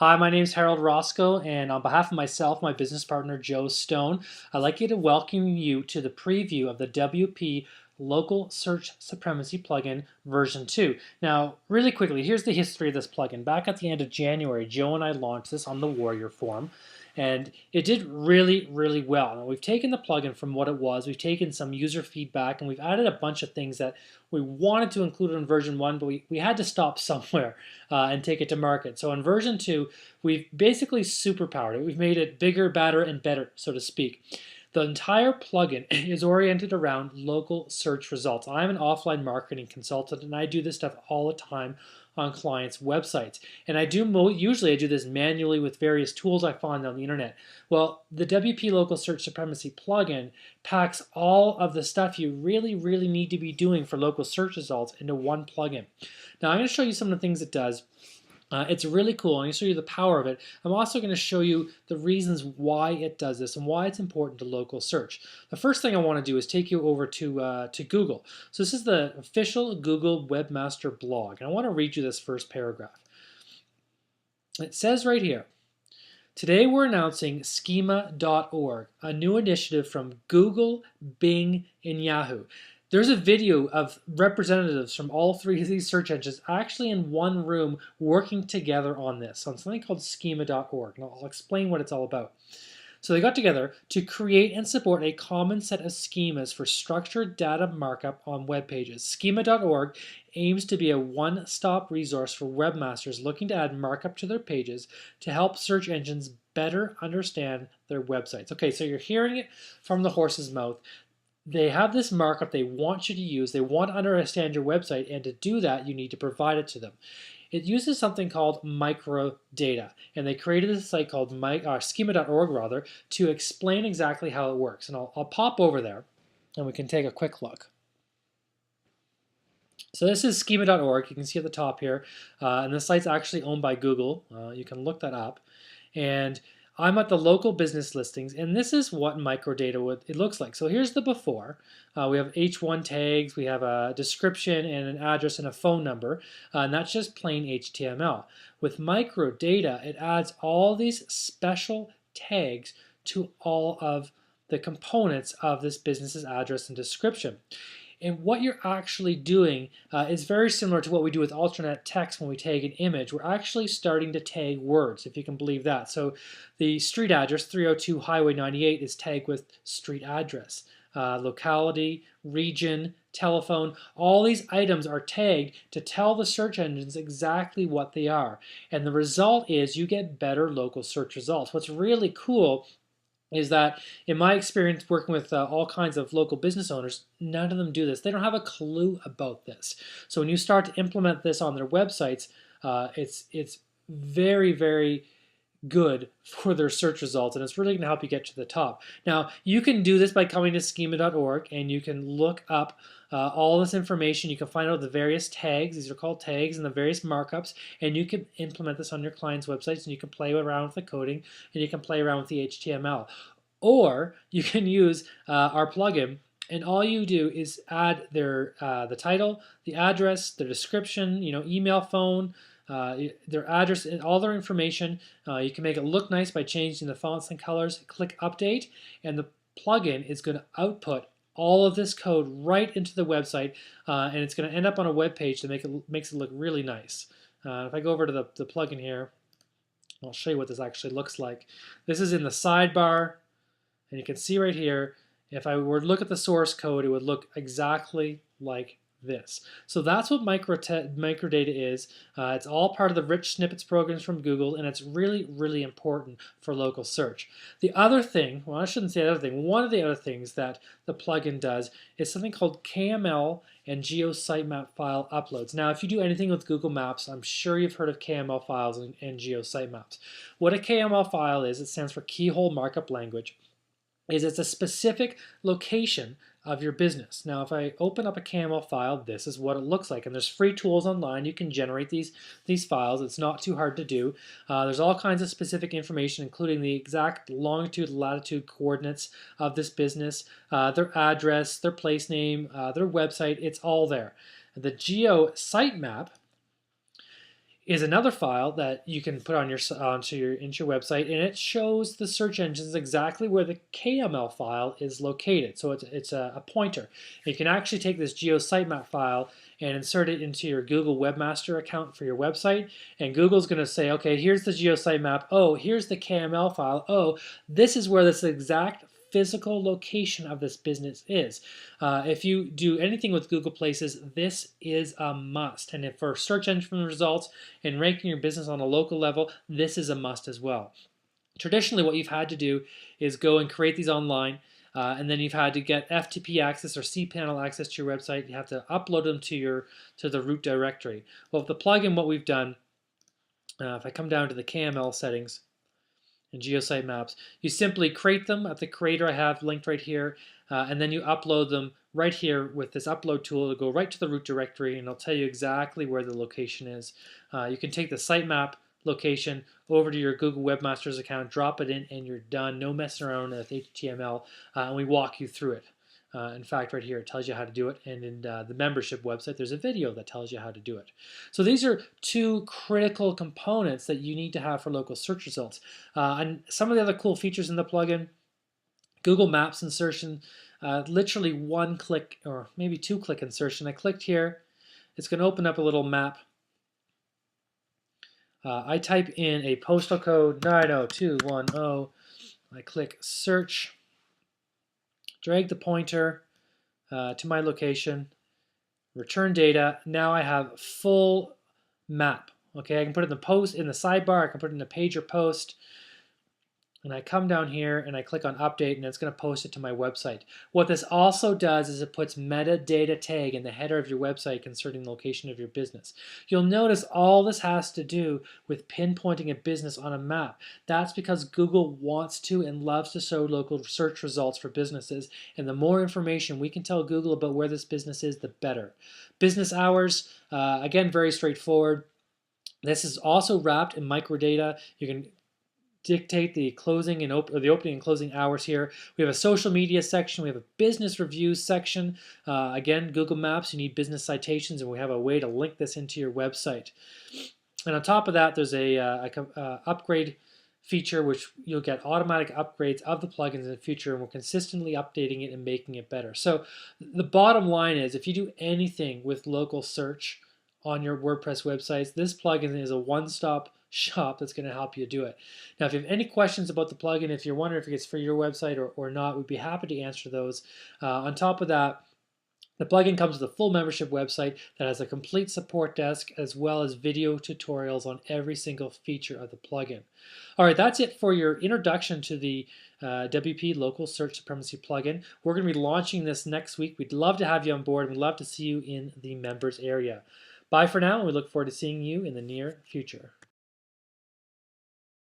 Hi, my name is Harold Roscoe, and on behalf of myself, my business partner Joe Stone, I'd like to welcome you to the preview of the WP Local Search Supremacy plugin version 2. Now, really quickly, here's the history of this plugin. Back at the end of January, Joe and I launched this on the Warrior Forum, and it did really, really well. Now, we've taken the plugin from what it was, we've taken some user feedback, and we've added a bunch of things that we wanted to include in version 1, but we had to stop somewhere and take it to market. So in version 2, we've basically superpowered it. We've made it bigger, badder, and better, so to speak. The entire plugin is oriented around local search results. I'm an offline marketing consultant, and I do this stuff all the time on clients' websites. And usually I do this manually with various tools I find on the internet. Well, the WP Local Search Supremacy plugin packs all of the stuff you really, really need to be doing for local search results into one plugin. Now I'm going to show you some of the things it does. It's really cool. I'm going to show you the power of it. I'm also going to show you the reasons why it does this and why it's important to local search. The first thing I want to do is take you over to Google. So this is the official Google Webmaster blog, and I want to read you this first paragraph. It says right here, today we're announcing schema.org, a new initiative from Google, Bing, and Yahoo. There's a video of representatives from all three of these search engines actually in one room working together on this, on something called schema.org, and I'll explain what it's all about. So they got together to create and support a common set of schemas for structured data markup on web pages. Schema.org aims to be a one-stop resource for webmasters looking to add markup to their pages to help search engines better understand their websites. Okay, so you're hearing it from the horse's mouth. They have this markup they want you to use. They want to understand your website, and to do that, you need to provide it to them. It uses something called microdata, and they created a site called schema.org to explain exactly how it works. And I'll pop over there, and we can take a quick look. So this is schema.org. You can see at the top here, and the site's actually owned by Google. You can look that up, and I'm at the local business listings, and this is what microdata it looks like. So here's the before. We have H1 tags, we have a description and an address and a phone number, and that's just plain HTML. With microdata, it adds all these special tags to all of the components of this business's address and description. And what you're actually doing is very similar to what we do with alternate text when we tag an image. We're actually starting to tag words, if you can believe that. So the street address, 302 Highway 98, is tagged with street address. Locality, region, telephone, all these items are tagged to tell the search engines exactly what they are. And the result is you get better local search results. What's really cool is that in my experience working with all kinds of local business owners, none of them do this. They don't have a clue about this. So when you start to implement this on their websites, it's very, very good for their search results, and it's really going to help you get to the top. Now, you can do this by coming to schema.org, and you can look up all this information. You can find out the various tags. These are called tags, and the various markups, and you can implement this on your client's websites, and you can play around with the coding, and you can play around with the HTML. Or you can use our plugin, and all you do is add the title, the address, the description, email, phone, their address, and all their information. You can make it look nice by changing the fonts and colors. Click update, and the plugin is going to output all of this code right into the website, and it's going to end up on a web page that makes it look really nice. If I go over to the plugin here, I'll show you what this actually looks like. This is in the sidebar, and you can see right here, if I were to look at the source code, it would look exactly like this. So that's what microdata is. It's all part of the rich snippets programs from Google, and it's really, really important for local search. The other thing, well, I shouldn't say the other thing, one of the other things that the plugin does is something called KML and geo sitemap file uploads. Now, if you do anything with Google Maps, I'm sure you've heard of KML files and geo sitemaps. What a KML file is, it stands for Keyhole Markup Language, is it's a specific location of your business. Now, if I open up a KML file, this is what it looks like. And there's free tools online. You can generate these files. It's not too hard to do. There's all kinds of specific information, including the exact longitude, latitude coordinates of this business, their address, their place name, their website. It's all there. The geo sitemap is another file that you can put on into your website, and it shows the search engines exactly where the KML file is located. So it's a pointer. You can actually take this geo sitemap file and insert it into your Google Webmaster account for your website, and Google's going to say, okay, here's the geo sitemap. Oh, here's the KML file. Oh, this is where this exact physical location of this business is. If you do anything with Google Places, this is a must. And if for search engine results and ranking your business on a local level, this is a must as well. Traditionally, what you've had to do is go and create these online, and then you've had to get FTP access or cPanel access to your website. You have to upload them to the root directory. Well, with the plugin, what we've done, if I come down to the KML settings, and geosite maps. You simply create them at the creator I have linked right here, and then you upload them right here with this upload tool. It'll go right to the root directory, and it'll tell you exactly where the location is. You can take the sitemap location over to your Google Webmasters account, drop it in, and you're done. No messing around with HTML, and we walk you through it. In fact, right here, it tells you how to do it. And in the membership website, there's a video that tells you how to do it. So these are two critical components that you need to have for local search results. And some of the other cool features in the plugin, Google Maps insertion, literally one click or maybe two click insertion. I clicked here. It's going to open up a little map. I type in a postal code 90210. I click search. Drag the pointer to my location, return data. Now I have full map. Okay, I can put it in the post, in the sidebar, I can put it in a page or post, and I come down here and I click on update, and it's going to post it to my website. What this also does is it puts metadata tag in the header of your website concerning the location of your business. You'll notice all this has to do with pinpointing a business on a map. That's because Google wants to and loves to show local search results for businesses, and the more information we can tell Google about where this business is, the better. Business hours, again, very straightforward. This is also wrapped in microdata. You can dictate the closing and the opening and closing hours here. We have a social media section. We have a business reviews section. Again, Google Maps, you need business citations, and we have a way to link this into your website. And on top of that, there's a upgrade feature, which you'll get automatic upgrades of the plugins in the future, and we're consistently updating it and making it better. So the bottom line is, if you do anything with local search on your WordPress websites, this plugin is a one-stop shop that's going to help you do it. Now, if you have any questions about the plugin, if you're wondering if it's for your website or not, we'd be happy to answer those. On top of that, the plugin comes with a full membership website that has a complete support desk as well as video tutorials on every single feature of the plugin. All right, that's it for your introduction to the WP Local Search Supremacy plugin. We're going to be launching this next week. We'd love to have you on board, and we'd love to see you in the members area. Bye for now, and we look forward to seeing you in the near future.